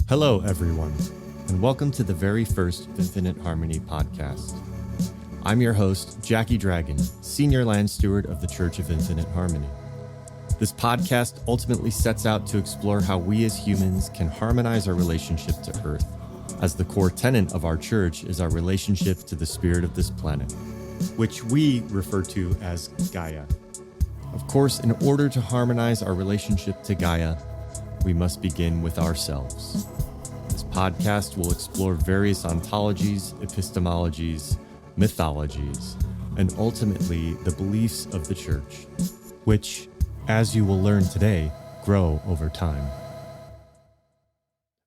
Hello, everyone, and welcome to the very first Infinite Harmony podcast. I'm your host, Jackie Dragon, Senior Land Steward of the Church of Infinite Harmony. This podcast ultimately sets out to explore how we as humans can harmonize our relationship to Earth, as the core tenet of our church is our relationship to the spirit of this planet, which we refer to as Gaia. Of course, in order to harmonize our relationship to Gaia, we must begin with ourselves. This podcast will explore various ontologies, epistemologies, mythologies, and ultimately the beliefs of the church, which, as you will learn today, grow over time.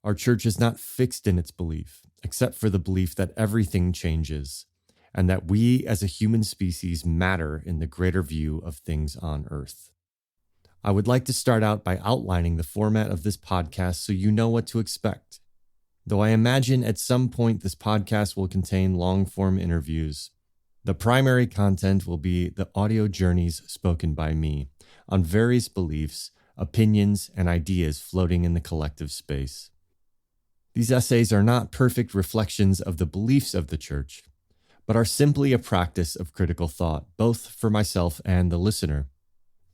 Our church is not fixed in its belief, except for the belief that everything changes, and that we as a human species matter in the greater view of things on Earth. I would like to start out by outlining the format of this podcast so you know what to expect. Though I imagine at some point this podcast will contain long-form interviews, the primary content will be the audio journeys spoken by me on various beliefs, opinions, and ideas floating in the collective space. These essays are not perfect reflections of the beliefs of the church, but are simply a practice of critical thought, both for myself and the listener.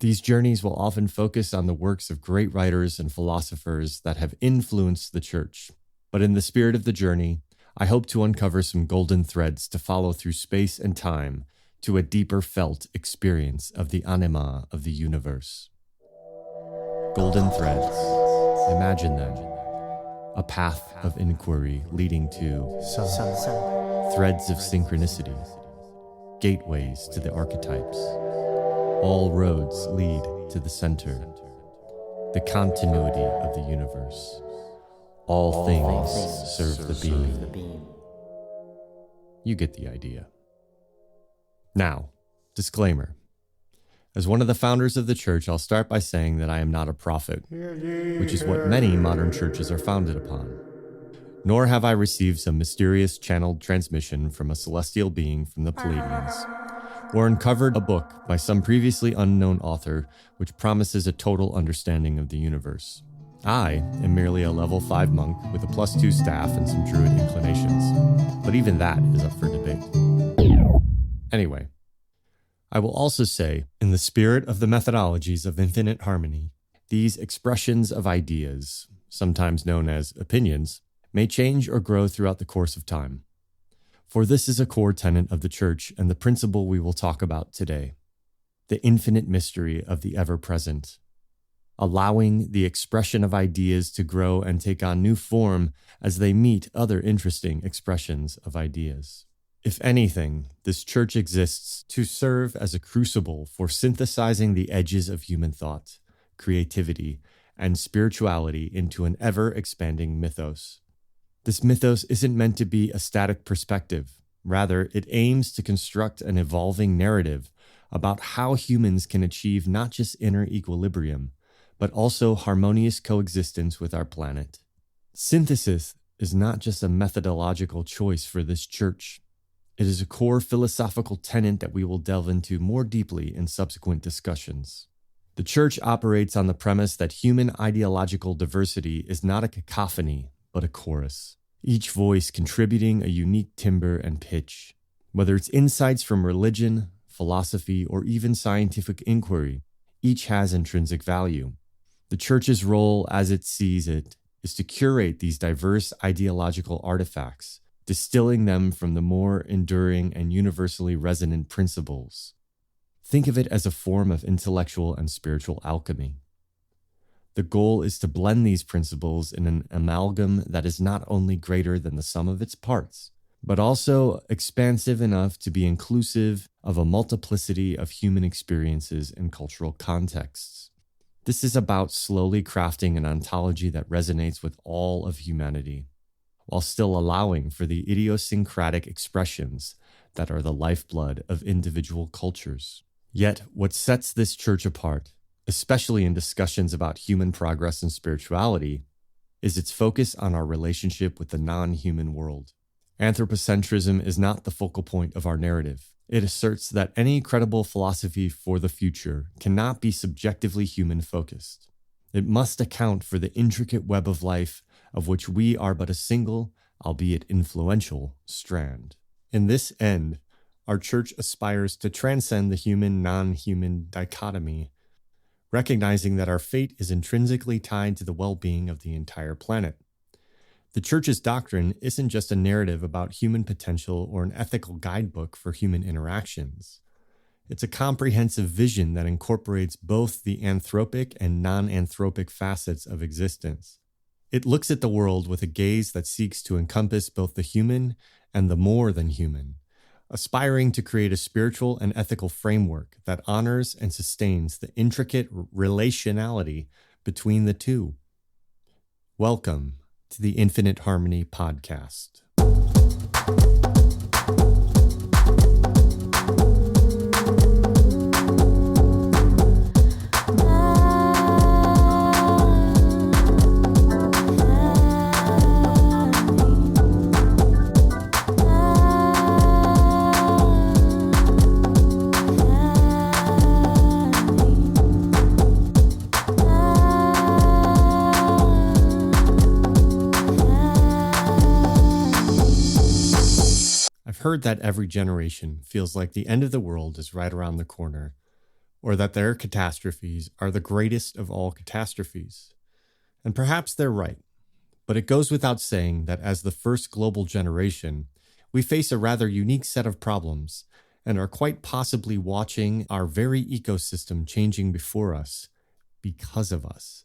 These journeys will often focus on the works of great writers and philosophers that have influenced the church. But in the spirit of the journey, I hope to uncover some golden threads to follow through space and time to a deeper felt experience of the anima of the universe. Golden threads. Imagine them. A path of inquiry leading to threads of synchronicity, gateways to the archetypes. All roads lead to the center, the continuity of the universe. All things serve the being. You get the idea. Now, disclaimer. As one of the founders of the church, I'll start by saying that I am not a prophet, which is what many modern churches are founded upon. Nor have I received some mysterious channeled transmission from a celestial being from the Pleiadians, or uncovered a book by some previously unknown author which promises a total understanding of the universe. I am merely a level 5 monk with a +2 staff and some druid inclinations, but even that is up for debate. Anyway, I will also say, in the spirit of the methodologies of Infinite Harmony, these expressions of ideas, sometimes known as opinions, may change or grow throughout the course of time. For this is a core tenet of the church and the principle we will talk about today, the infinite mystery of the ever-present, allowing the expression of ideas to grow and take on new form as they meet other interesting expressions of ideas. If anything, this church exists to serve as a crucible for synthesizing the edges of human thought, creativity, and spirituality into an ever-expanding mythos. This mythos isn't meant to be a static perspective. Rather, it aims to construct an evolving narrative about how humans can achieve not just inner equilibrium, but also harmonious coexistence with our planet. Synthesis is not just a methodological choice for this church. It is a core philosophical tenet that we will delve into more deeply in subsequent discussions. The church operates on the premise that human ideological diversity is not a cacophony, but a chorus, each voice contributing a unique timbre and pitch. Whether it's insights from religion, philosophy, or even scientific inquiry, each has intrinsic value. The church's role, as it sees it, is to curate these diverse ideological artifacts, distilling them from the more enduring and universally resonant principles. Think of it as a form of intellectual and spiritual alchemy. The goal is to blend these principles in an amalgam that is not only greater than the sum of its parts, but also expansive enough to be inclusive of a multiplicity of human experiences and cultural contexts. This is about slowly crafting an ontology that resonates with all of humanity, while still allowing for the idiosyncratic expressions that are the lifeblood of individual cultures. Yet, what sets this church apart, especially in discussions about human progress and spirituality, is its focus on our relationship with the non-human world. Anthropocentrism is not the focal point of our narrative. It asserts that any credible philosophy for the future cannot be subjectively human-focused. It must account for the intricate web of life of which we are but a single, albeit influential, strand. In this end, our church aspires to transcend the human-non-human dichotomy, recognizing that our fate is intrinsically tied to the well-being of the entire planet. The church's doctrine isn't just a narrative about human potential or an ethical guidebook for human interactions. It's a comprehensive vision that incorporates both the anthropic and non-anthropic facets of existence. It looks at the world with a gaze that seeks to encompass both the human and the more than human, aspiring to create a spiritual and ethical framework that honors and sustains the intricate relationality between the two. Welcome to the Infinite Harmony podcast. Heard that every generation feels like the end of the world is right around the corner, or that their catastrophes are the greatest of all catastrophes. And perhaps they're right, but it goes without saying that as the first global generation, we face a rather unique set of problems and are quite possibly watching our very ecosystem changing before us because of us.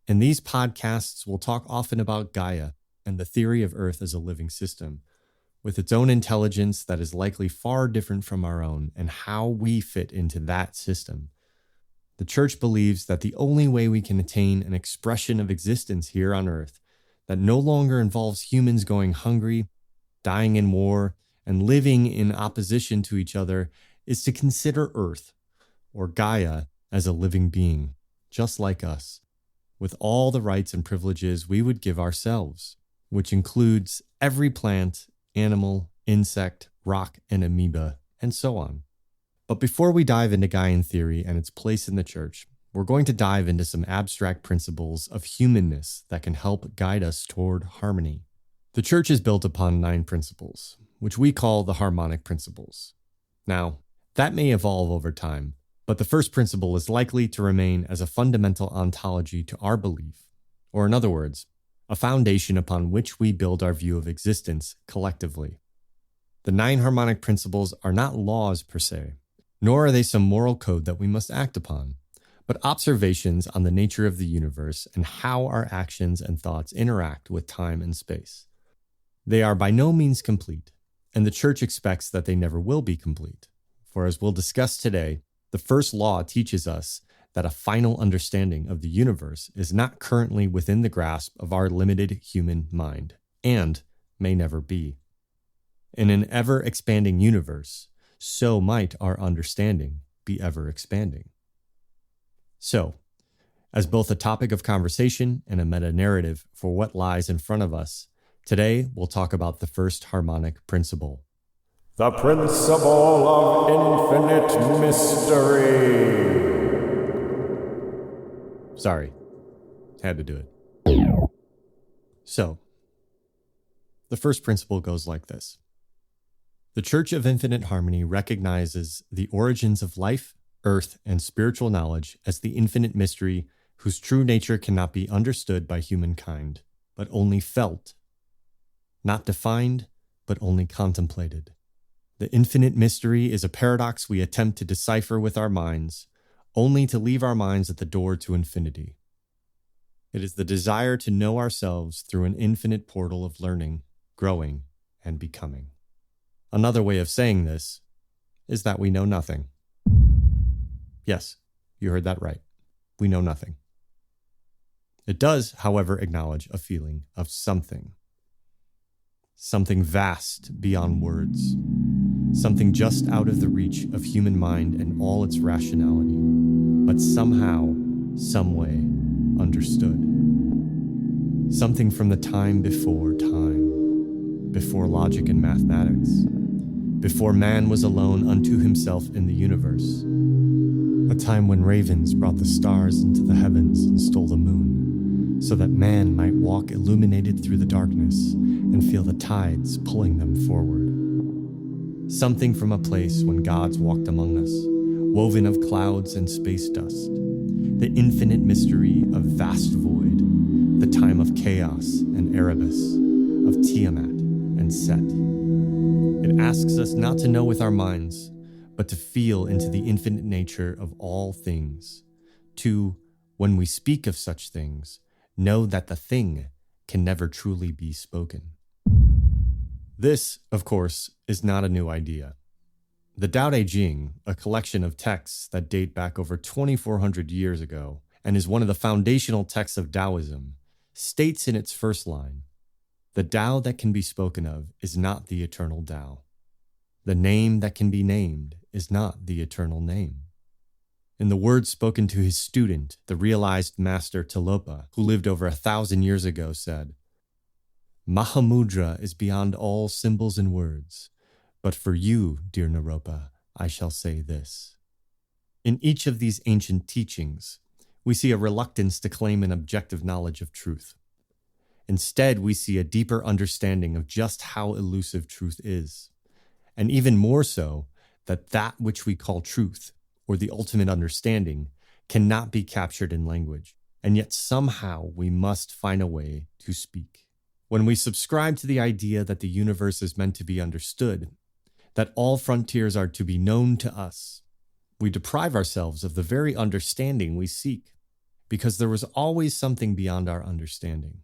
In these podcasts, we'll talk often about Gaia and the theory of Earth as a living system, with its own intelligence that is likely far different from our own, and how we fit into that system. The church believes that the only way we can attain an expression of existence here on Earth that no longer involves humans going hungry, dying in war, and living in opposition to each other is to consider Earth, or Gaia, as a living being, just like us, with all the rights and privileges we would give ourselves, which includes every plant, animal, insect, rock, and amoeba, and so on. But before we dive into Gaian theory and its place in the church, we're going to dive into some abstract principles of humanness that can help guide us toward harmony. The church is built upon 9 principles, which we call the harmonic principles. Now, that may evolve over time, but the first principle is likely to remain as a fundamental ontology to our belief, or in other words, a foundation upon which we build our view of existence collectively. The 9 harmonic principles are not laws per se, nor are they some moral code that we must act upon, but observations on the nature of the universe and how our actions and thoughts interact with time and space. They are by no means complete, and the church expects that they never will be complete, for as we'll discuss today, the first law teaches us that a final understanding of the universe is not currently within the grasp of our limited human mind, and may never be. In an ever-expanding universe, so might our understanding be ever-expanding. So, as both a topic of conversation and a meta-narrative for what lies in front of us, today we'll talk about the first harmonic principle. The principle of infinite mystery. Sorry, had to do it. So, the first principle goes like this. The Church of Infinite Harmony recognizes the origins of life, earth, and spiritual knowledge as the infinite mystery whose true nature cannot be understood by humankind, but only felt. Not defined, but only contemplated. The infinite mystery is a paradox we attempt to decipher with our minds, only to leave our minds at the door to infinity. It is the desire to know ourselves through an infinite portal of learning, growing, and becoming. Another way of saying this is that we know nothing. Yes, you heard that right. We know nothing. It does, however, acknowledge a feeling of something. Something vast beyond words. Something just out of the reach of human mind and all its rationality, but somehow, someway, understood. Something from the time, before logic and mathematics, before man was alone unto himself in the universe. A time when ravens brought the stars into the heavens and stole the moon. so that man might walk illuminated through the darkness and feel the tides pulling them forward. Something from a place when gods walked among us, woven of clouds and space dust, the infinite mystery of vast void, the time of chaos and Erebus, of Tiamat and Set. It asks us not to know with our minds, but to feel into the infinite nature of all things, to, when we speak of such things, know that the thing can never truly be spoken. This, of course, is not a new idea. The Tao Te Ching, a collection of texts that date back over 2,400 years ago and is one of the foundational texts of Taoism, states in its first line, "The Tao that can be spoken of is not the eternal Tao. The name that can be named is not the eternal name." In the words spoken to his student, the realized master Tilopa, who lived over 1,000 years ago, said, "Mahamudra is beyond all symbols and words, but for you, dear Naropa, I shall say this." In each of these ancient teachings, we see a reluctance to claim an objective knowledge of truth. Instead, we see a deeper understanding of just how elusive truth is, and even more so, that which we call truth, or the ultimate understanding, cannot be captured in language, and yet somehow we must find a way to speak. When we subscribe to the idea that the universe is meant to be understood, that all frontiers are to be known to us, we deprive ourselves of the very understanding we seek, because there was always something beyond our understanding.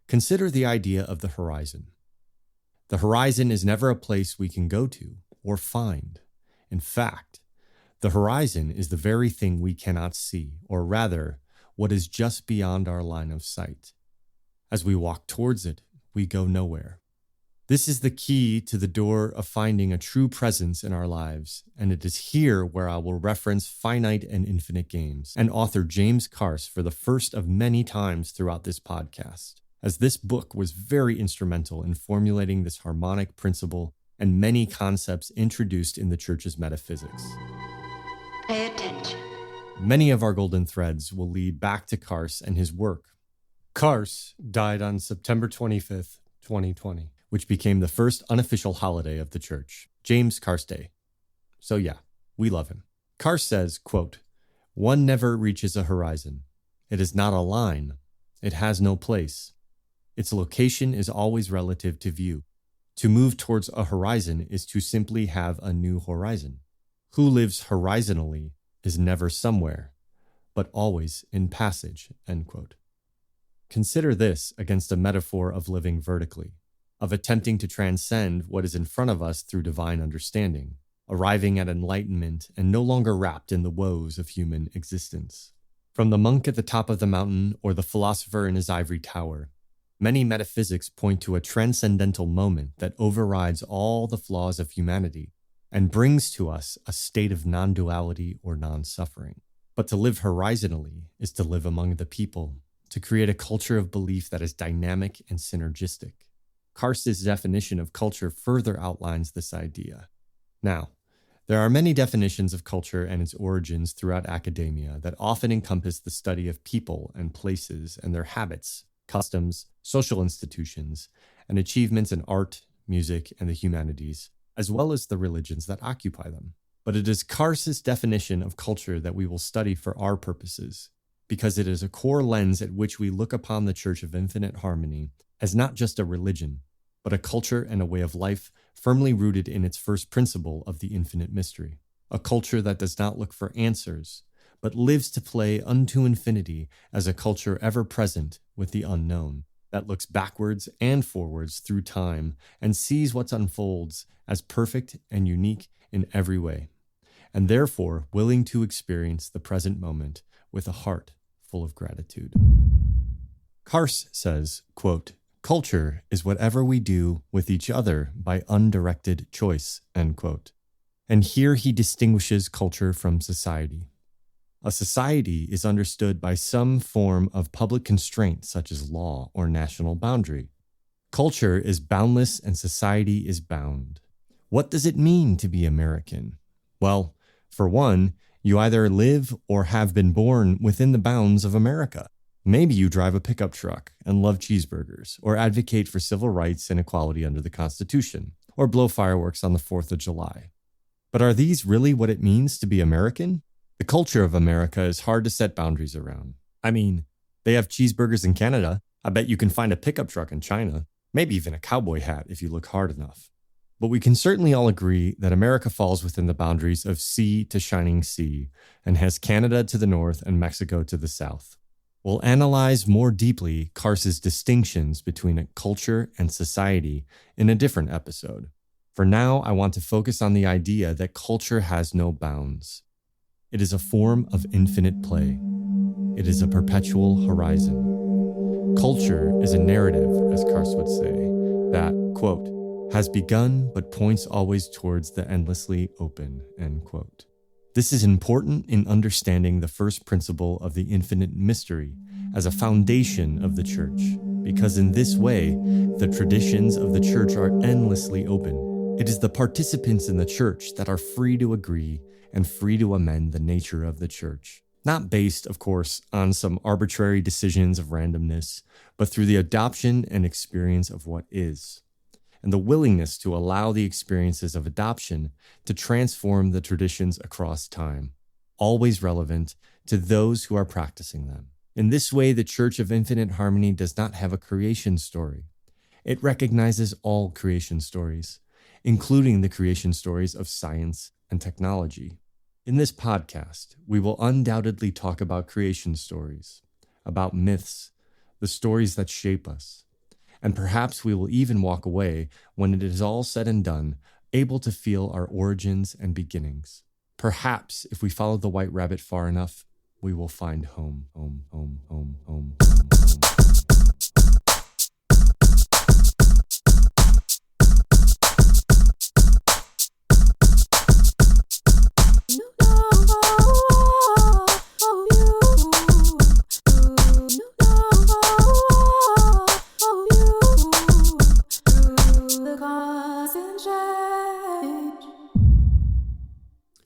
Consider the idea of the horizon. The horizon is never a place we can go to or find. In fact, the horizon is the very thing we cannot see, or rather, what is just beyond our line of sight. As we walk towards it, we go nowhere. This is the key to the door of finding a true presence in our lives, and it is here where I will reference Finite and Infinite Games and author James Carse for the first of many times throughout this podcast, as this book was very instrumental in formulating this harmonic principle and many concepts introduced in the Church's metaphysics. Pay attention. Many of our golden threads will lead back to Carse and his work. Carse died on September 25th, 2020, which became the first unofficial holiday of the Church, James Carse Day. So yeah, we love him. Carse says, quote, "One never reaches a horizon. It is not a line. It has no place. Its location is always relative to view. To move towards a horizon is to simply have a new horizon. Who lives horizontally is never somewhere, but always in passage," end quote. Consider this against a metaphor of living vertically, of attempting to transcend what is in front of us through divine understanding, arriving at enlightenment and no longer wrapped in the woes of human existence. From the monk at the top of the mountain or the philosopher in his ivory tower, many metaphysics point to a transcendental moment that overrides all the flaws of humanity and brings to us a state of non-duality or non-suffering. But to live horizontally is to live among the people, to create a culture of belief that is dynamic and synergistic. Carse's definition of culture further outlines this idea. Now, there are many definitions of culture and its origins throughout academia that often encompass the study of people and places and their habits, customs, social institutions, and achievements in art, music, and the humanities, as well as the religions that occupy them. But it is Carse's definition of culture that we will study for our purposes, because it is a core lens at which we look upon the Church of Infinite Harmony as not just a religion, but a culture and a way of life firmly rooted in its first principle of the infinite mystery. A culture that does not look for answers, but lives to play unto infinity as a culture ever present with the unknown, that looks backwards and forwards through time and sees what unfolds as perfect and unique in every way, and therefore willing to experience the present moment with a heart full of gratitude. Carse says, quote, "Culture is whatever we do with each other by undirected choice," end quote. And here he distinguishes culture from society. A society is understood by some form of public constraint such as law or national boundary. Culture is boundless and society is bound. What does it mean to be American? Well, for one, you either live or have been born within the bounds of America. Maybe you drive a pickup truck and love cheeseburgers, or advocate for civil rights and equality under the Constitution, or blow fireworks on the 4th of July. But are these really what it means to be American? The culture of America is hard to set boundaries around. I mean, they have cheeseburgers in Canada. I bet you can find a pickup truck in China, maybe even a cowboy hat if you look hard enough. But we can certainly all agree that America falls within the boundaries of sea to shining sea and has Canada to the north and Mexico to the south. We'll analyze more deeply Carse's distinctions between culture and society in a different episode. For now, I want to focus on the idea that culture has no bounds. It is a form of infinite play. It is a perpetual horizon. Culture is a narrative, as Carse would say, that, quote, has begun but points always towards the endlessly open, end quote. This is important in understanding the first principle of the infinite mystery as a foundation of the church, because in this way, the traditions of the church are endlessly open. It is the participants in the church that are free to agree and free to amend the nature of the church. Not based, of course, on some arbitrary decisions of randomness, but through the adoption and experience of what is, and the willingness to allow the experiences of adoption to transform the traditions across time, always relevant to those who are practicing them. In this way, the Church of Infinite Harmony does not have a creation story. It recognizes all creation stories, including the creation stories of science and technology. In this podcast, we will undoubtedly talk about creation stories, about myths, the stories that shape us, and perhaps we will even walk away, when it is all said and done, able to feel our origins and beginnings. Perhaps, if we follow the white rabbit far enough, we will find home, home, home, home, home, home, home.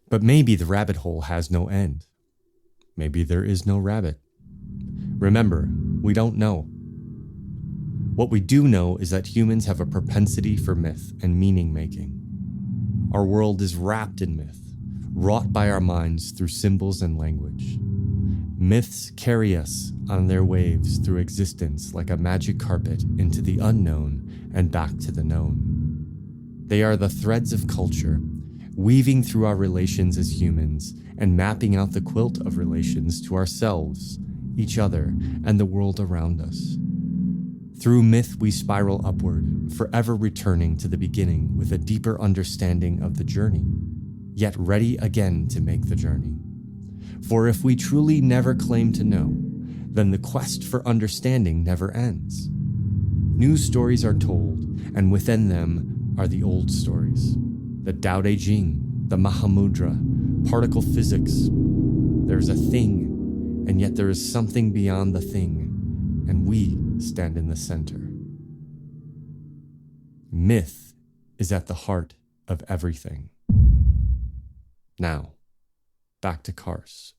But maybe the rabbit hole has no end. Maybe there is no rabbit. Remember, we don't know. What we do know is that humans have a propensity for myth and meaning making. Our world is wrapped in myth, wrought by our minds through symbols and language. Myths carry us on their waves through existence like a magic carpet into the unknown and back to the known. They are the threads of culture, weaving through our relations as humans and mapping out the quilt of relations to ourselves, each other, and the world around us. Through myth, we spiral upward, forever returning to the beginning with a deeper understanding of the journey, yet ready again to make the journey. For if we truly never claim to know, then the quest for understanding never ends. New stories are told, and within them are the old stories. The Tao Te Ching, the Mahamudra, particle physics. There's a thing, and yet there is something beyond the thing, and we stand in the center. Myth is at the heart of everything. Now, back to Carse.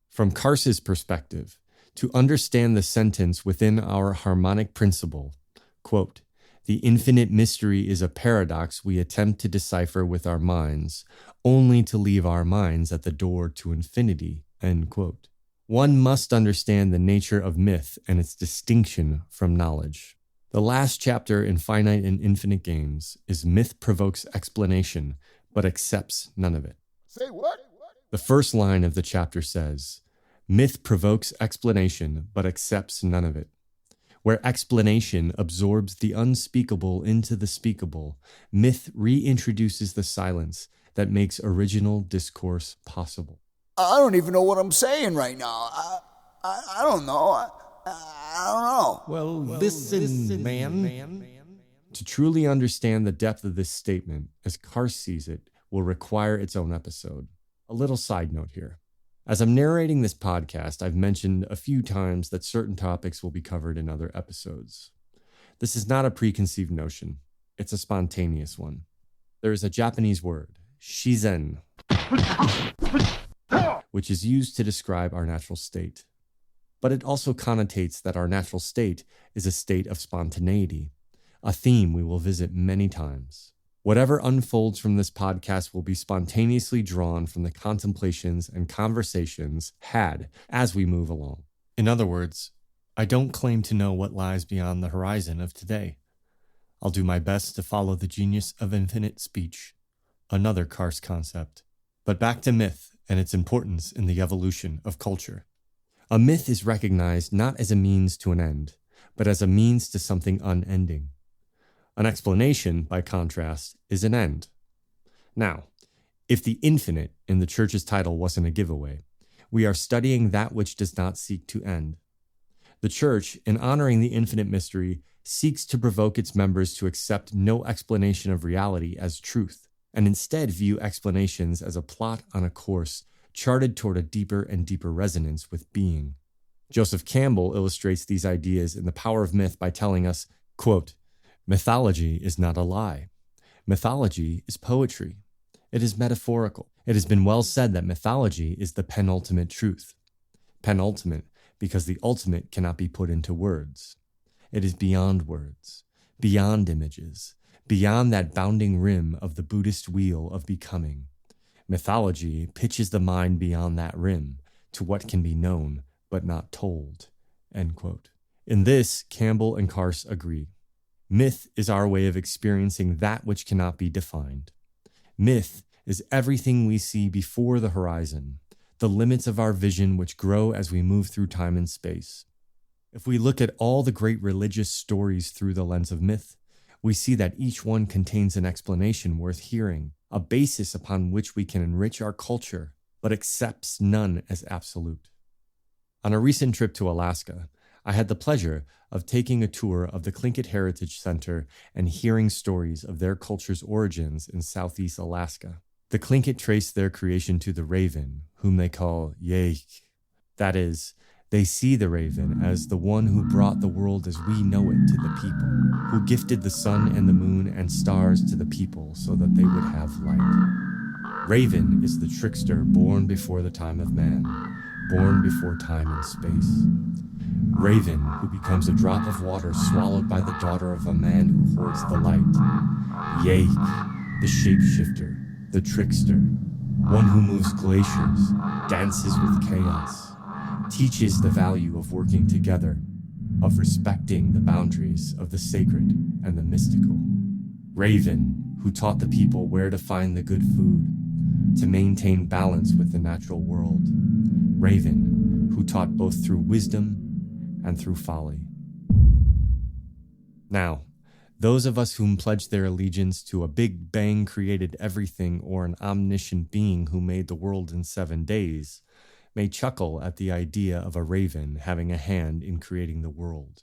From Carse's perspective, to understand the sentence within our harmonic principle, quote, "The infinite mystery is a paradox we attempt to decipher with our minds, only to leave our minds at the door to infinity," end quote. One must understand the nature of myth and its distinction from knowledge. The last chapter in Finite and Infinite Games is Myth Provokes Explanation, but accepts none of it. Say what? The first line of the chapter says, "Myth provokes explanation, but accepts none of it." Where explanation absorbs the unspeakable into the speakable, myth reintroduces the silence that makes original discourse possible. I don't even know what I'm saying right now. I don't know. I don't know. Well, listen, man. To truly understand the depth of this statement, as Carse sees it, will require its own episode. A little side note here. As I'm narrating this podcast, I've mentioned a few times that certain topics will be covered in other episodes. This is not a preconceived notion. It's a spontaneous one. There is a Japanese word, shizen, which is used to describe our natural state. but it also connotates that our natural state is a state of spontaneity, a theme we will visit many times. Whatever unfolds from this podcast will be spontaneously drawn from the contemplations and conversations had as we move along. In other words, I don't claim to know what lies beyond the horizon of today. I'll do my best to follow the genius of infinite speech, another Carse concept. But back to myth and its importance in the evolution of culture. A myth is recognized not as a means to an end, but as a means to something unending. An explanation, by contrast, is an end. Now, if the infinite in the church's title wasn't a giveaway, we are studying that which does not seek to end. The church, in honoring the infinite mystery, seeks to provoke its members to accept no explanation of reality as truth, and instead view explanations as a plot on a course charted toward a deeper and deeper resonance with being. Joseph Campbell illustrates these ideas in The Power of Myth by telling us, quote, "Mythology is not a lie. Mythology is poetry. It is metaphorical. It has been well said that mythology is the penultimate truth. Penultimate because the ultimate cannot be put into words. It is beyond words, beyond images, beyond that bounding rim of the Buddhist wheel of becoming. Mythology pitches the mind beyond that rim to what can be known but not told." End quote. In this, Campbell and Carse agree. Myth is our way of experiencing that which cannot be defined. Myth is everything we see before the horizon, the limits of our vision which grow as we move through time and space. If we look at all the great religious stories through the lens of myth, we see that each one contains an explanation worth hearing, a basis upon which we can enrich our culture, but accepts none as absolute. On a recent trip to Alaska, I had the pleasure of taking a tour of the Tlingit Heritage Center and hearing stories of their culture's origins in southeast Alaska. The Tlingit trace their creation to the raven, whom they call Yeik. That is, they see the raven as the one who brought the world as we know it to the people, who gifted the sun and the moon and stars to the people so that they would have light. Raven is the trickster born before the time of man, born before time and space. Raven, who becomes a drop of water swallowed by the daughter of a man who holds the light. Yeik, the shapeshifter, the trickster, one who moves glaciers, dances with chaos, teaches the value of working together, of respecting the boundaries of the sacred and the mystical. Raven, who taught the people where to find the good food, to maintain balance with the natural world. Raven, who taught both through wisdom and through folly. Now, those of us whom pledge their allegiance to a Big Bang created everything or an omniscient being who made the world in 7 days may chuckle at the idea of a raven having a hand in creating the world.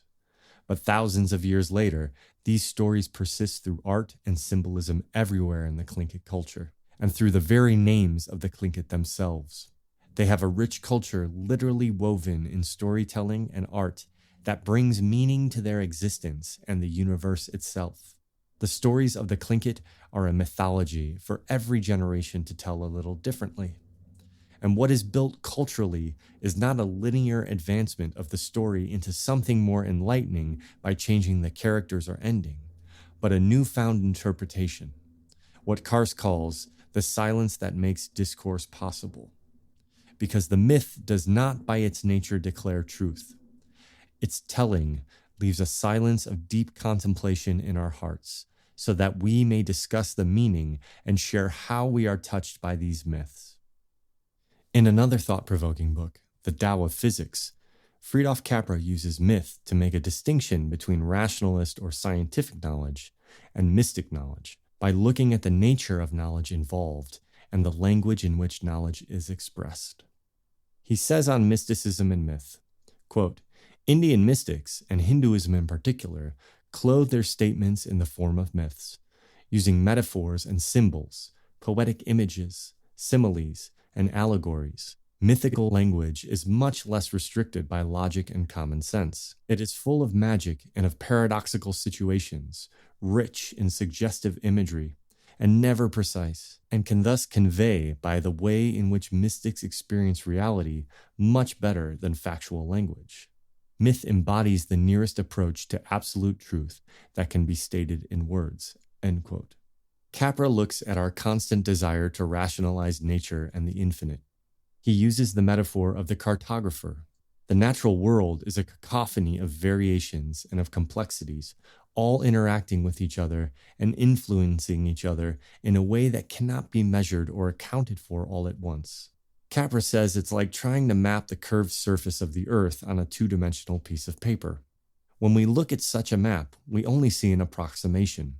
But thousands of years later, these stories persist through art and symbolism everywhere in the Tlingit culture, and through the very names of the Tlingit themselves. They have a rich culture literally woven in storytelling and art that brings meaning to their existence and the universe itself. The stories of the Tlingit are a mythology for every generation to tell a little differently. And what is built culturally is not a linear advancement of the story into something more enlightening by changing the characters or ending, but a newfound interpretation, what Carse calls the silence that makes discourse possible. Because the myth does not by its nature declare truth. Its telling leaves a silence of deep contemplation in our hearts, so that we may discuss the meaning and share how we are touched by these myths. In another thought-provoking book, The Tao of Physics, Fritjof Capra uses myth to make a distinction between rationalist or scientific knowledge and mystic knowledge by looking at the nature of knowledge involved and the language in which knowledge is expressed. He says on mysticism and myth, quote, "Indian mystics, and Hinduism in particular, clothe their statements in the form of myths, using metaphors and symbols, poetic images, similes, and allegories. Mythical language is much less restricted by logic and common sense. It is full of magic and of paradoxical situations, rich in suggestive imagery, and never precise, and can thus convey, by the way in which mystics experience reality, much better than factual language. Myth embodies the nearest approach to absolute truth that can be stated in words." End quote. Capra looks at our constant desire to rationalize nature and the infinite. He uses the metaphor of the cartographer. The natural world is a cacophony of variations and of complexities, all interacting with each other and influencing each other in a way that cannot be measured or accounted for all at once. Capra says it's like trying to map the curved surface of the Earth on a two-dimensional piece of paper. When we look at such a map, we only see an approximation.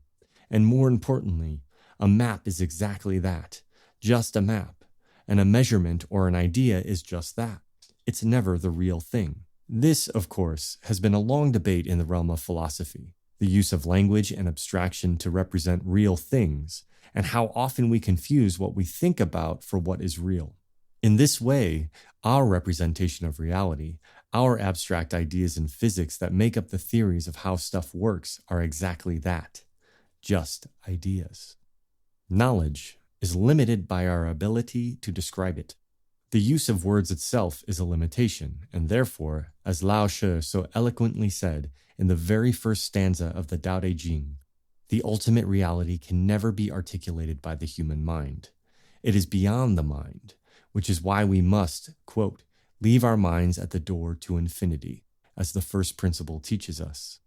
And more importantly, a map is exactly that, just a map. And a measurement or an idea is just that. It's never the real thing. This, of course, has been a long debate in the realm of philosophy, the use of language and abstraction to represent real things, and how often we confuse what we think about for what is real. In this way, our representation of reality, our abstract ideas in physics that make up the theories of how stuff works are exactly that, just ideas. Knowledge is limited by our ability to describe it. The use of words itself is a limitation, and therefore, as Lao Tzu so eloquently said in the very first stanza of the Tao Te Ching, the ultimate reality can never be articulated by the human mind. It is beyond the mind, which is why we must, quote, leave our minds at the door to infinity, as the first principle teaches us.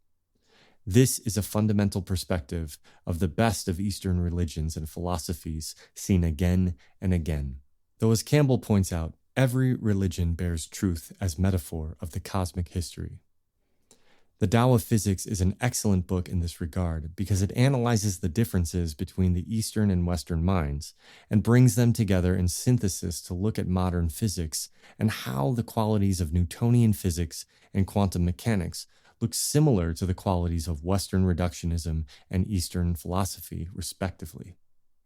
This is a fundamental perspective of the best of Eastern religions and philosophies seen again and again. Though, as Campbell points out, every religion bears truth as metaphor of the cosmic history. The Tao of Physics is an excellent book in this regard because it analyzes the differences between the Eastern and Western minds and brings them together in synthesis to look at modern physics and how the qualities of Newtonian physics and quantum mechanics look similar to the qualities of Western reductionism and Eastern philosophy, respectively.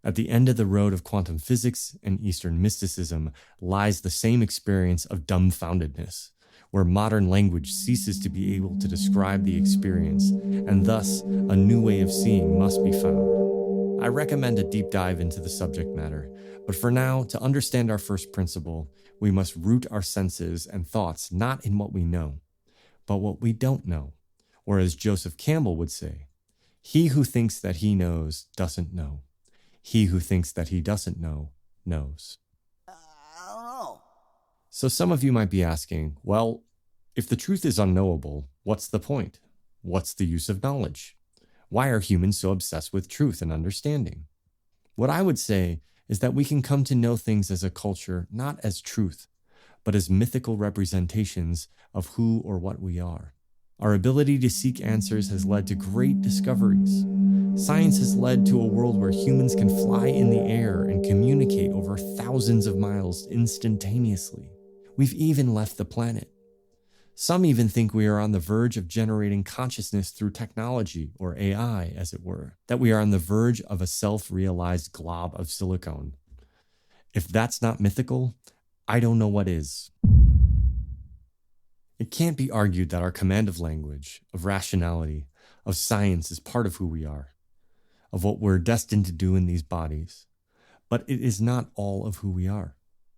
At the end of the road of quantum physics and Eastern mysticism lies the same experience of dumbfoundedness, where modern language ceases to be able to describe the experience, and thus a new way of seeing must be found. I recommend a deep dive into the subject matter, but for now, to understand our first principle, we must root our senses and thoughts not in what we know, but what we don't know, or as Joseph Campbell would say, he who thinks that he knows doesn't know. He who thinks that he doesn't know, knows. I don't know. So some of you might be asking, well, if the truth is unknowable, what's the point? What's the use of knowledge? Why are humans so obsessed with truth and understanding? What I would say is that we can come to know things as a culture not as truth, but as mythical representations of who or what we are. Our ability to seek answers has led to great discoveries. Science has led to a world where humans can fly in the air and communicate over thousands of miles instantaneously. We've even left the planet. Some even think we are on the verge of generating consciousness through technology, or AI, as it were, that we are on the verge of a self-realized glob of silicon. If that's not mythical, I don't know what is. It can't be argued that our command of language, of rationality, of science is part of who we are, of what we're destined to do in these bodies, but it is not all of who we are.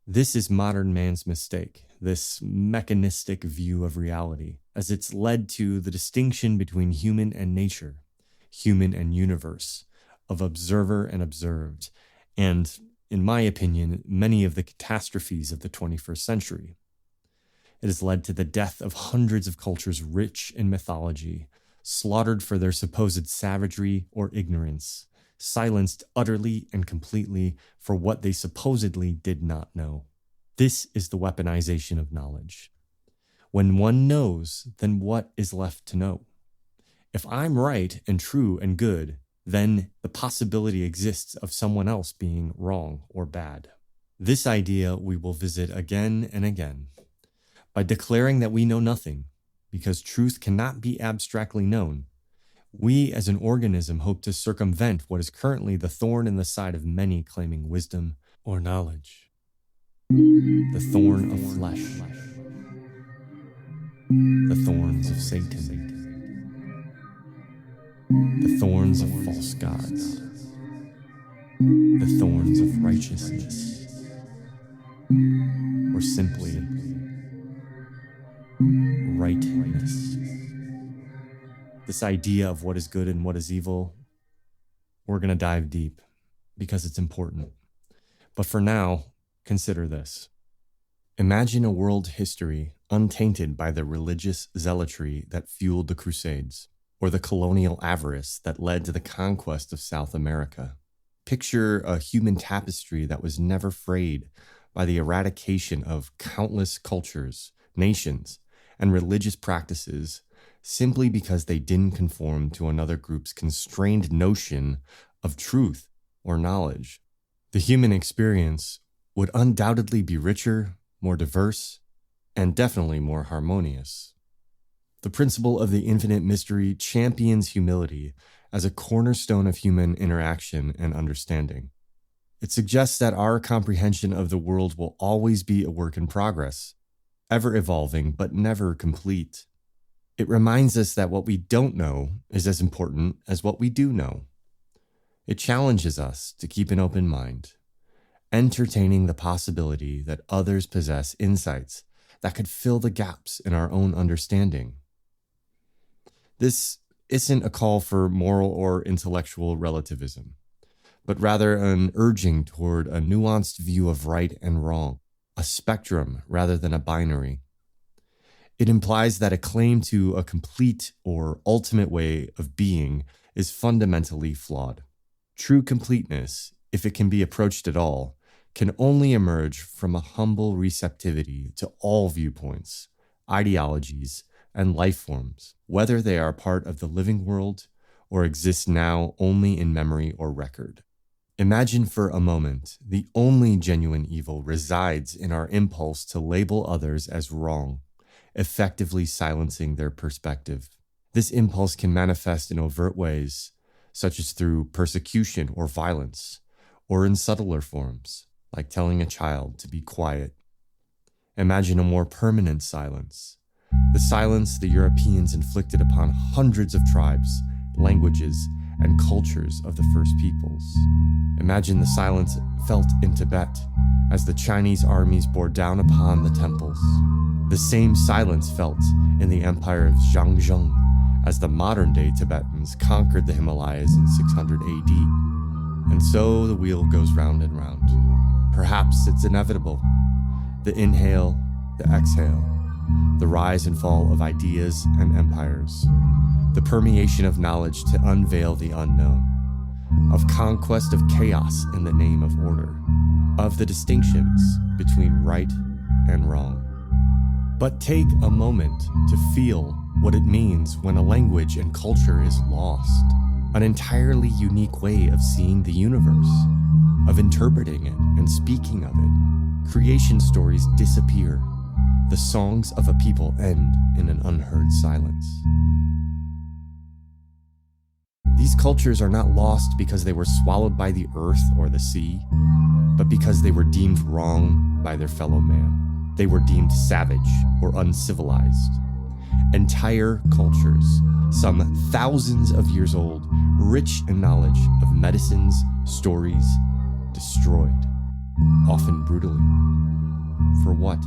This is modern man's mistake, this mechanistic view of reality, as it's led to the distinction between human and nature, human and universe, of observer and observed, and, in my opinion, many of the catastrophes of the 21st century. It has led to the death of hundreds of cultures rich in mythology, slaughtered for their supposed savagery or ignorance, silenced utterly and completely for what they supposedly did not know. This is the weaponization of knowledge. When one knows, then what is left to know? If I'm right and true and good, then the possibility exists of someone else being wrong or bad. This idea we will visit again and again. By declaring that we know nothing, because truth cannot be abstractly known, we as an organism hope to circumvent what is currently the thorn in the side of many claiming wisdom or knowledge. The thorn of flesh. The thorns of Satan. The thorns of false gods. the thorns of righteousness, or simply rightness. This idea of what is good and what is evil, we're going to dive deep because it's important. But for now, consider this. Imagine a world history untainted by the religious zealotry that fueled the Crusades, or the colonial avarice that led to the conquest of South America. Picture a human tapestry that was never frayed by the eradication of countless cultures, nations, and religious practices simply because they didn't conform to another group's constrained notion of truth or knowledge. The human experience would undoubtedly be richer, more diverse, and definitely more harmonious. The principle of the infinite mystery champions humility as a cornerstone of human interaction and understanding. It suggests that our comprehension of the world will always be a work in progress, ever evolving but never complete. It reminds us that what we don't know is as important as what we do know. It challenges us to keep an open mind, entertaining the possibility that others possess insights that could fill the gaps in our own understanding. This isn't a call for moral or intellectual relativism, but rather an urging toward a nuanced view of right and wrong, a spectrum rather than a binary. It implies that a claim to a complete or ultimate way of being is fundamentally flawed. True completeness, if it can be approached at all, can only emerge from a humble receptivity to all viewpoints, ideologies, and life forms, whether they are part of the living world or exist now only in memory or record. Imagine for a moment the only genuine evil resides in our impulse to label others as wrong, effectively silencing their perspective. This impulse can manifest in overt ways, such as through persecution or violence, or in subtler forms, like telling a child to be quiet. Imagine a more permanent silence, the silence the Europeans inflicted upon hundreds of tribes, languages, and cultures of the first peoples. Imagine the silence felt in Tibet as the Chinese armies bore down upon the temples. The same silence felt in the empire of Zhangzheng as the modern-day Tibetans conquered the Himalayas in 600 AD. And so the wheel goes round and round. Perhaps it's inevitable. The inhale, the exhale, the rise and fall of ideas and empires, the permeation of knowledge to unveil the unknown, of conquest of chaos in the name of order, of the distinctions between right and wrong. But take a moment to feel what it means when a language and culture is lost, an entirely unique way of seeing the universe, of interpreting it and speaking of it. Creation stories disappear. The songs of a people end in an unheard silence. These cultures are not lost because they were swallowed by the earth or the sea, but because they were deemed wrong by their fellow man. They were deemed savage or uncivilized. Entire cultures, some thousands of years old, rich in knowledge of medicines, stories, destroyed, often brutally. For what?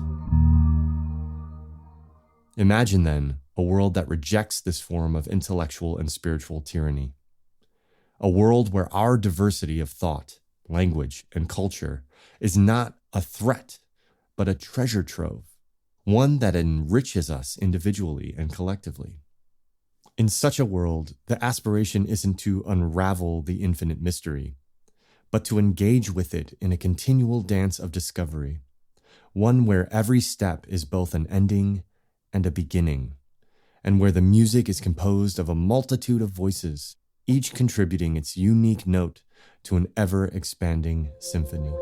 Imagine then a world that rejects this form of intellectual and spiritual tyranny. A world where our diversity of thought, language, and culture is not a threat, but a treasure trove, one that enriches us individually and collectively. In such a world, the aspiration isn't to unravel the infinite mystery, but to engage with it in a continual dance of discovery, one where every step is both an ending and a beginning, and where the music is composed of a multitude of voices, each contributing its unique note to an ever-expanding symphony.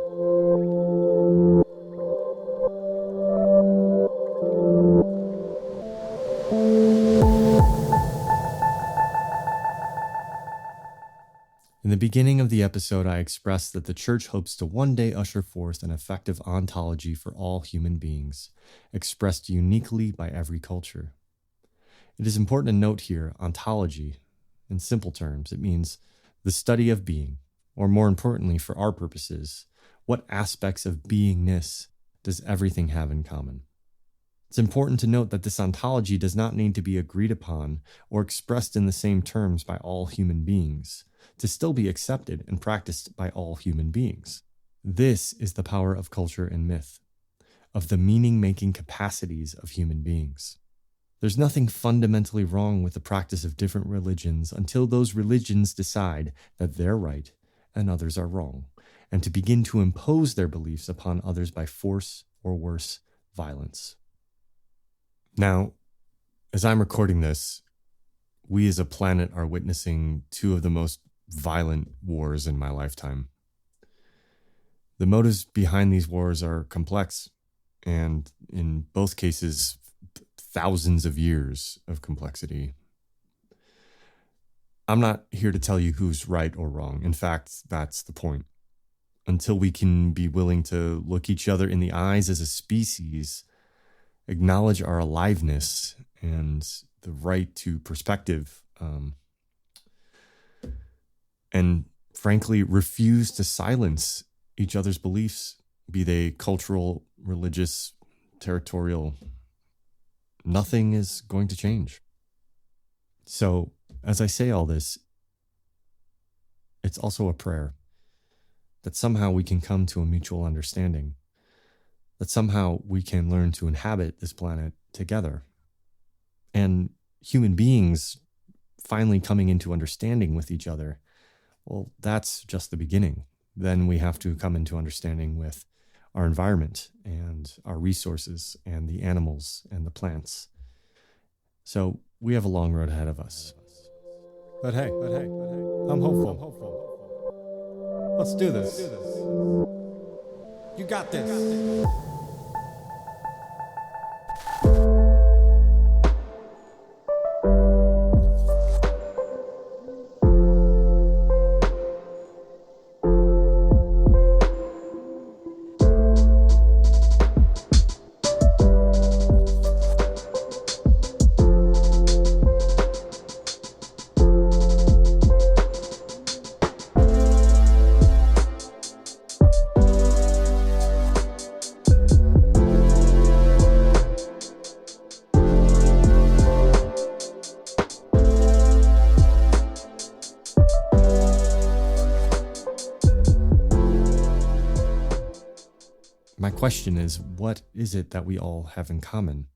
In the beginning of the episode, I expressed that the Church hopes to one day usher forth an effective ontology for all human beings, expressed uniquely by every culture. It is important to note here, ontology. In simple terms, it means the study of being, Or more importantly, for our purposes, what aspects of beingness does everything have in common? It's important to note that this ontology does not need to be agreed upon or expressed in the same terms by all human beings to still be accepted and practiced by all human beings. This is the power of culture and myth, of the meaning-making capacities of human beings. There's nothing fundamentally wrong with the practice of different religions until those religions decide that they're right and others are wrong, and to begin to impose their beliefs upon others by force or worse, violence. Now, as I'm recording this, we as a planet are witnessing two of the most violent wars in my lifetime. The motives behind these wars are complex, and in both cases, thousands of years of complexity. I'm not here to tell you who's right or wrong. In fact, that's the point. Until we can be willing to look each other in the eyes as a species, acknowledge our aliveness and the right to perspective, and frankly, refuse to silence each other's beliefs, be they cultural, religious, territorial, nothing is going to change. So, as I say all this, it's also a prayer that somehow we can come to a mutual understanding, that somehow we can learn to inhabit this planet together. And human beings finally coming into understanding with each other, well, that's just the beginning. Then we have to come into understanding with our environment and our resources and the animals and the plants. So we have a long road ahead of us. But hey, I'm hopeful. Let's do this. You got this. My question is, what is it that we all have in common?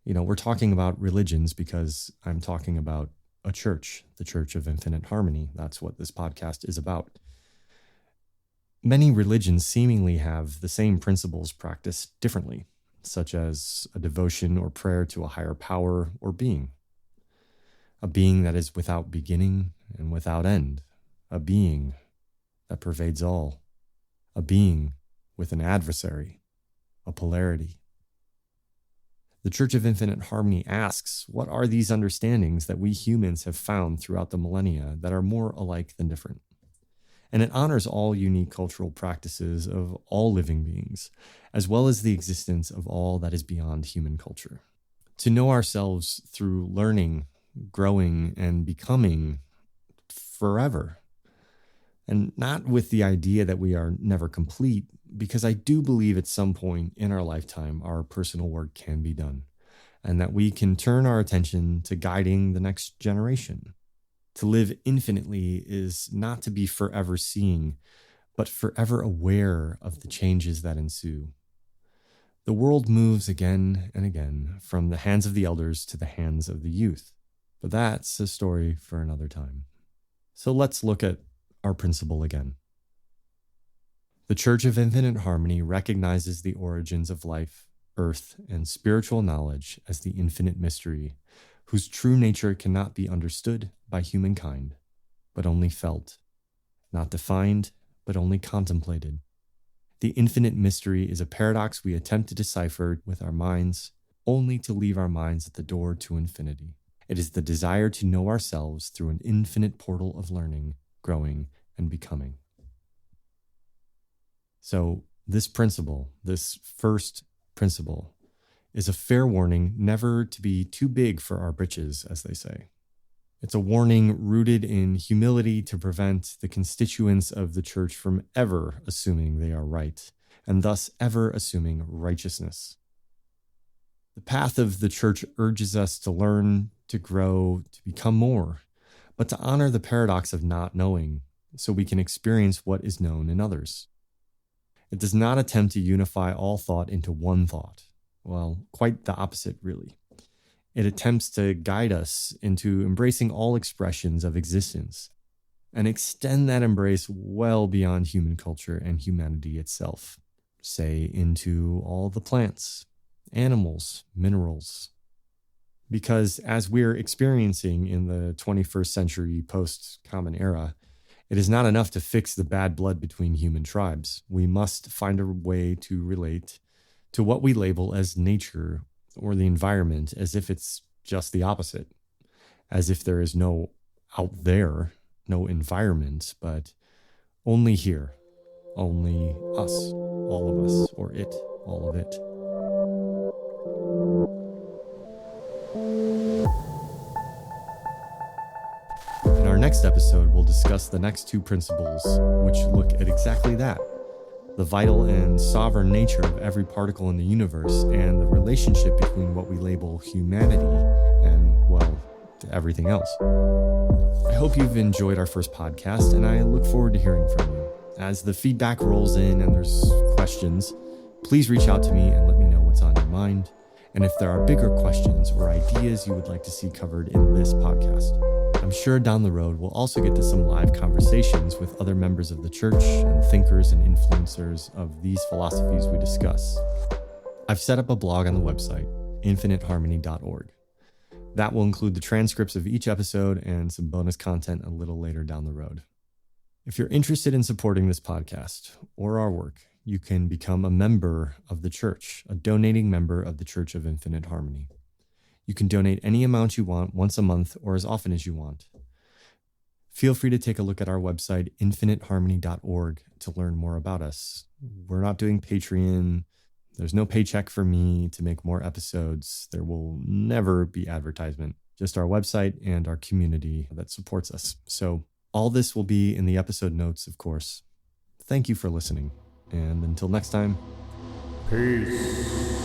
You know, we're talking about religions because I'm talking about a church, the Church of Infinite Harmony. That's what this podcast is about. Many religions seemingly have the same principles practiced differently, such as a devotion or prayer to a higher power or being. A being that is without beginning and without end. A being that pervades all. A being with an adversary, a polarity. The Church of Infinite Harmony asks, what are these understandings that we humans have found throughout the millennia that are more alike than different? And it honors all unique cultural practices of all living beings, as well as the existence of all that is beyond human culture. To know ourselves through learning, growing, and becoming forever. And not with the idea that we are never complete, because I do believe at some point in our lifetime, our personal work can be done, and that we can turn our attention to guiding the next generation. To live infinitely is not to be forever seeing, but forever aware of the changes that ensue. The world moves again and again from the hands of the elders to the hands of the youth, but that's a story for another time. So let's look at our principle again. The Church of Infinite Harmony recognizes the origins of life, earth, and spiritual knowledge as the infinite mystery, whose true nature cannot be understood by humankind, but only felt, not defined, but only contemplated. The infinite mystery is a paradox we attempt to decipher with our minds, only to leave our minds at the door to infinity. It is the desire to know ourselves through an infinite portal of learning, growing, and becoming. So this principle, this first principle, is a fair warning never to be too big for our britches, as they say. It's a warning rooted in humility to prevent the constituents of the church from ever assuming they are right, and thus ever assuming righteousness. The path of the church urges us to learn, to grow, to become more, but to honor the paradox of not knowing, so we can experience what is known in others. It does not attempt to unify all thought into one thought. Well, quite the opposite, really. It attempts to guide us into embracing all expressions of existence and extend that embrace well beyond human culture and humanity itself, say into all the plants, animals, minerals. Because as we're experiencing in the 21st century post-common era, it is not enough to fix the bad blood between human tribes. We must find a way to relate to what we label as nature or the environment as if it's just the opposite, as if there is no out there, no environment, but only here, only us, all of us, or it, all of it. In our next episode, we'll discuss the next two principles, which look at exactly that: the vital and sovereign nature of every particle in the universe and the relationship between what we label humanity and, well, to everything else. I hope you've enjoyed our first podcast, and I look forward to hearing from you. As the feedback rolls in and there's questions, please reach out to me and let me know what's on your mind. And if there are bigger questions or ideas you would like to see covered in this podcast, I'm sure down the road we'll also get to some live conversations with other members of the church and thinkers and influencers of these philosophies we discuss. I've set up a blog on the website, infiniteharmony.org. That will include the transcripts of each episode and some bonus content a little later down the road. If you're interested in supporting this podcast or our work, you can become a member of the church, a donating member of the Church of Infinite Harmony. You can donate any amount you want once a month or as often as you want. Feel free to take a look at our website, infiniteharmony.org, to learn more about us. We're not doing Patreon. There's no paycheck for me to make more episodes. There will never be advertisement, just our website and our community that supports us. So all this will be in the episode notes, of course. Thank you for listening. And until next time, peace.